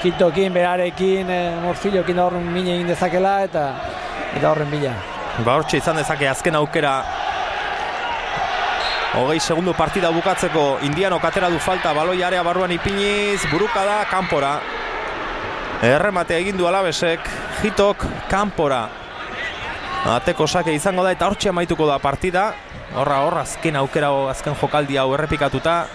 Kitokin, berarekin, Morcillokin da horren mine egin dezakela eta horren bila. Hortxe izan dezake azken aukera 20 segundu partida bukatzeko. Indianok atera du falta, baloi area barruan ipiniz, buruka da, kanpora. Errematea egin du Alavesek, Hitok kanpora. Ateko sake izango da eta hortxe amaituko da partida. Horra azken aukera, azken jokaldi hau errepikatuta.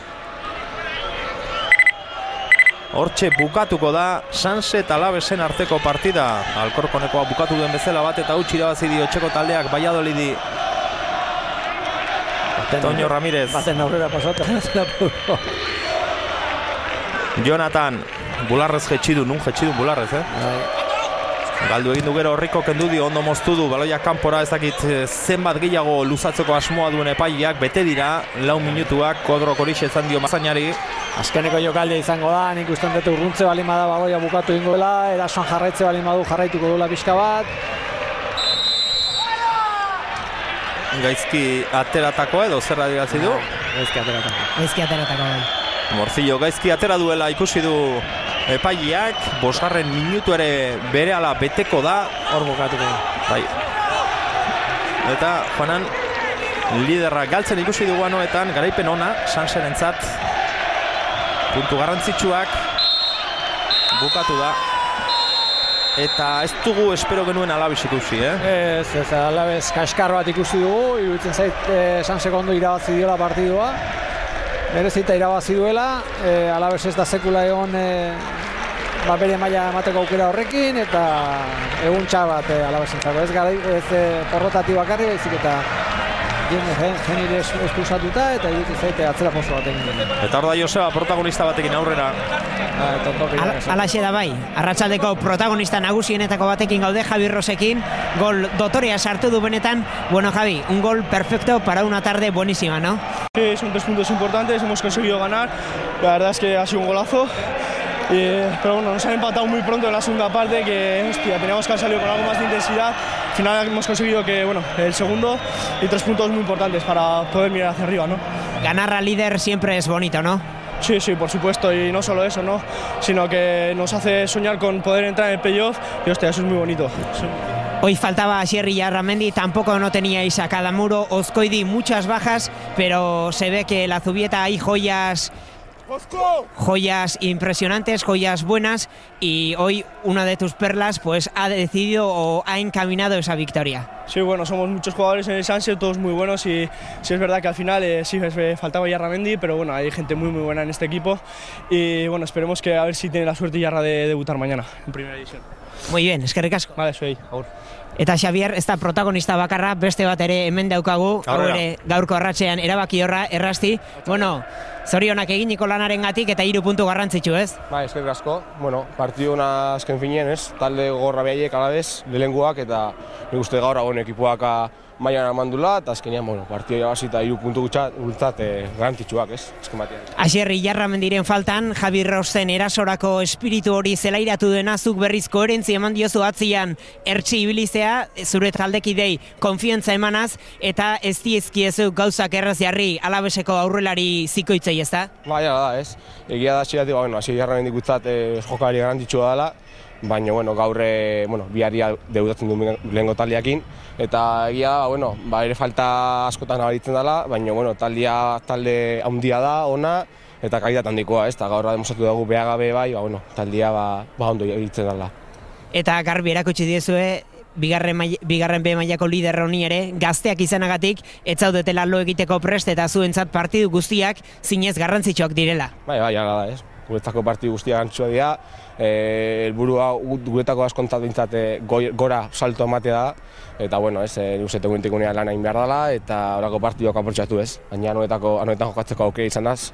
Hortxe bukatuko da Sunset Alavesen arteko partida. Alkorkonekoa bukatu duen bezala bat eta utzi irabazi dio etxeko taldeak Valladolidi. Toño Ramírez. Baten aurrera pasata. Jonathan, bularrez jetxidu, nun jetxidu bularrez, Galdu egin du gero horriko kendu dio, ondo moztu du, baloia kanpora, ez dakit zenbat gehiago luzatzeko asmoa duen epaileak, bete dira, 4 minutuak, Kodro Korixe izan dio Mazainari. Azkeneko jokaldia izango da, nik usten dut urruntze balin bada baloia bukatu egingo dela, erasoan jarraitze balin badu jarraituko duela pixka bat. Gaizki ateratakoa edo zer adierazi du? Gaizki ateratakoa. Morcillo gaizki atera duela ikusi du epaileak, 5. minutu ere berehala beteko da. Hor bukatuko da. Bai. Eta Juanan liderra galtzen ikusi dugu anoetan, garaipen ona, Sanserentzat. Puntu garrantzitsuak bukatu da. Eta ez dugu espero genuen Alaves ikusi, Ez, Alaves kaskar bat ikusi dugu, iruditzen zait Sansek ondo irabazi diola partidua. Berezita irabazi duela, Alaves ez da sekula egon bere maila emateko aukera horrekin, eta egun txabat Alavesentzako. Ez porrotati bakarri, baizik eta genire espulsatuta, eta iruditzen zaite atzera pozo bat egin. Eta hor da Joseba protagonista batekin aurrera. Alaxe da bai, arratsaldeko protagonista nagusienetako batekin gaude, Javi Rosekin, gol dotorea sartu du benetan. Bueno, Javi, un gol perfecto para una tarde buenísima, ¿no? Sí, son 3 puntos importantes, hemos conseguido ganar, la verdad es que ha sido un golazo. Pero bueno, nos han empatado muy pronto en la segunda parte, que hostia, teníamos que haber salido con algo más de intensidad. Al final hemos conseguido que, bueno, el segundo y 3 puntos muy importantes para poder mirar hacia arriba, ¿no? Ganar al líder siempre es bonito, ¿no? Sí, por supuesto, y no solo eso, ¿no? Sino que nos hace soñar con poder entrar en el playoff y hostia, eso es muy bonito. Sí. Hoy faltaba Asier Yarramendi, tampoco no teníais a Cadamuro, Ozkoidi, muchas bajas, pero se ve que la Zubieta hay joyas impresionantes, joyas buenas, y hoy una de tus perlas pues ha decidido o ha encaminado esa victoria. Sí, bueno, somos muchos jugadores en el Sanse, todos muy buenos, y sí es verdad que al final sí faltaba Yarramendi, pero bueno, hay gente muy buena en este equipo, y bueno, esperemos que a ver si tiene la suerte Yarra de debutar mañana en primera división. Muy bien, eskerrik asko. Vale, soy agur. Eta Xavier, ez da protagonista bakarra, beste bat ere hemen daukagu, hau ere gaurko arratsean erabaki horra, errasti. Bueno, zorionak eginiko lanarengatik eta 3 puntu garrantzitsu, ez? Bai, eskerrik asko. Bueno, partidu ona azken finean, ez? Talde gogorra behaiek Alaves, lehenguak, eta nik uste gaur hauen ekipuak mailan amandula, eta azkenean, bueno, partidu irabazi eta 3 puntu gultzat garrantzitsuak, ez? Azken batean. Asier Yarramendiren faltan, Javi Rosen erasorako espiritu hori zelairatu dena, zuk berriz koherentzia eman diozu atzian ertsi ibilizea, zure taldekidei konfiantza emanaz, eta ez diezkiezu gauzak erraz jarri Alaveseko aurrelari zikoitzei, ez da? Bai, da, ez. Egia da, txiratik, bueno, Asier Yarramendik gutzat jokalari garrantzitsua dela, baina, bueno, gaur, biharria deudatzen du lehengo taldeakin, eta egia da, bueno, ere falta askotan nabaritzen dela, baina, bueno, talde handia da, ona, eta kalitate handikoa, ez, eta gaur demostratu dugu behagabe bai, bueno, taldea ondo egiten dela. Eta garbi erakutsi diezue, bigarren B mailako lider honi ere, gazteak izanagatik, ez zaudetela lo egiteko prest eta zuentzat partidu guztiak zinez garrantzitsuak direla. Bai, da, ez. Guretako partidu guztiak garrantzitsua dira, helburua guretako askontzat bintzat gora salto ematea da, eta bueno, ez, nik guentik unean lan egin behar dela, eta horako partiduak aprotxatu, ez. Baina anoetan jokatzeko aukera izan daz,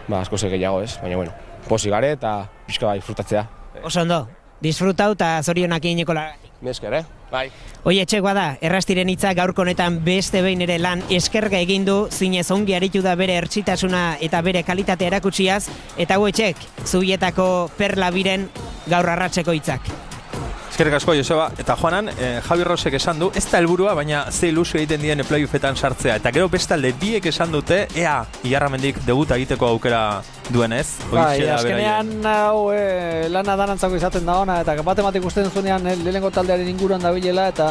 asko gehiago, ez. Baina, bueno, posi gare eta pixka bai disfrutatzea. Oso ondo, disfrutau eta zorionak egineko lagatik. Esker, bai. Hoi etxekoa da, Errastiren hitza gaurko honetan beste behin ere lan eskerga egin du, zinez ongi aritu da bere ertsitasuna eta bere kalitatea erakutsiaz, eta hau etxek, Zubietako perla biren gaur arratseko hitzak. Eskerrik asko, Joseba. Eta Juanan, Javi Rosek esan du, ez da helburua, baina ze ilusio egiten dien playoffetan sartzea. Eta gero bestalde biek esan dute, ea, Ilarramendik debuta egiteko aukera duenez. Bai, azkenean hau lana danantzako izaten da ona, eta bat ikusten zuenean lehenengo taldearen inguruan dabilela, eta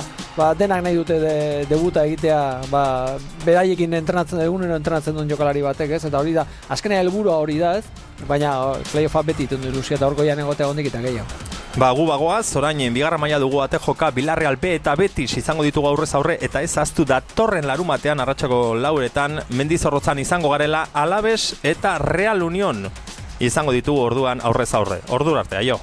denak nahi dute debuta egitea, beraiekin egunero entrenatzen duen jokalari batek, ez? Eta hori da, azkenean helburua hori da, ez? Baina playoffa beti iten du ilusia eta horko egotea hondik eta gehiago. Gu bagoaz, orain bigarra maila dugu ate joka Villarreal B eta Betis izango ditugu aurrez aurre, eta ez ahaztu datorren larumatean arratsako lauretan Mendizorrotzan izango garela Alaves eta Real Unión izango ditugu orduan aurrez aurre. Ordura arte, aio!